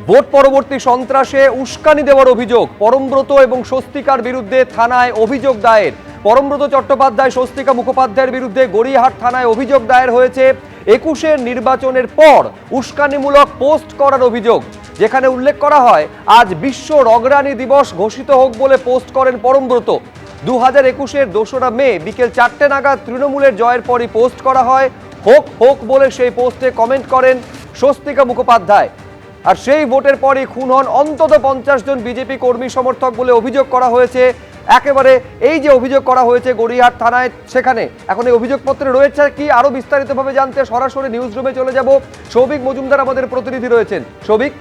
Vote পরবর্তী সন্ত্রাসে উস্কানি দেওয়ার অভিযোগ, পরমব্রত এবং স্বস্তিকার বিরুদ্ধে থানায় অভিযোগ দায়ের। পরমব্রত চট্টোপাধ্যায়, স্বস্তিকা মুখোপাধ্যায়ের বিরুদ্ধে গড়িয়াহাট থানায় অভিযোগ দায়ের হয়েছে 21-এর নির্বাচনের পর উস্কানিমূলক পোস্ট করার অভিযোগ, যেখানে উল্লেখ করা হয় আজ বিশ্ব রগরানি দিবস ঘোষিত হোক বলে পোস্ট করেন পরমব্রত। 2021-এর 2রা মে বিকেল 4টে নাগাদ তৃণমূলের জয়ের পরই পোস্ট করা হয় হোক হোক বলে। সেই পোস্টে কমেন্ট করেন স্বস্তিকা মুখোপাধ্যায়। আর সেই ভোটের পরই খুন হন অন্তত 50 জন বিজেপি কর্মী সমর্থক বলে অভিযোগ করা হয়েছে। একেবারে এই যে অভিযোগ করা হয়েছে গড়িয়াহাট থানায়, সেখানে এখন এই অভিযোগপত্রে রয়েছে কি আরো বিস্তারিতভাবে জানতে সরাসরি নিউজ রুমে চলে যাব। সৌভিক মজুমদার আমাদের প্রতিনিধি রয়েছেন। সৌভিক,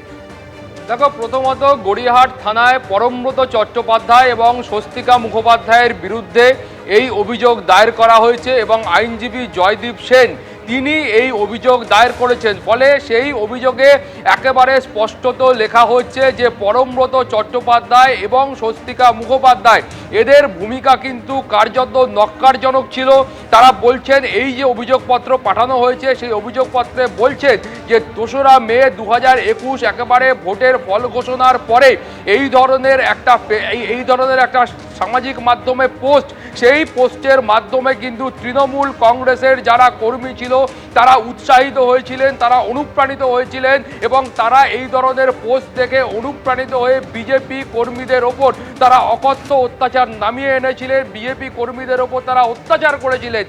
দেখো, প্রথমত গড়িয়াহাট থানায় পরমব্রত চট্টোপাধ্যায় এবং স্বস্তিকা মুখোপাধ্যায়ের বিরুদ্ধে এই অভিযোগ দায়ের করা হয়েছে এবং আইনজীবী জয়দীপ সেন তিনি এই অভিযোগ দায়ের করেছেন। ফলে সেই অভিযোগে একেবারে স্পষ্টত লেখা হচ্ছে যে পরমব্রত চট্টোপাধ্যায় এবং স্বস্তিকা মুখোপাধ্যায় এদের ভূমিকা কিন্তু কার্যত নক্কারজনক ছিল। তারা বলছেন এই যে অভিযোগপত্র পাঠানো হয়েছে সেই অভিযোগপত্রে বলছেন যে 2রা মে 2021 একেবারে ভোটের ফল ঘোষণার পরে এই ধরনের একটা সামাজিক মাধ্যমে পোস্ট, সেই পোস্টের মাধ্যমে কিন্তু তৃণমূল কংগ্রেসের যারা কর্মী ছিল তারা উৎসাহিত হয়েছিলেন, তারা অনুপ্রাণিত হয়েছিলেন এবং তারা এই ধরনের পোস্ট দেখে অনুপ্রাণিত হয়ে বিজেপি কর্মীদের ওপর তারা অকথ্য অত্যাচার নামিয়ে এনেছিলেন, বিজেপি কর্মীদের ওপর তারা অত্যাচার করেছিলেন।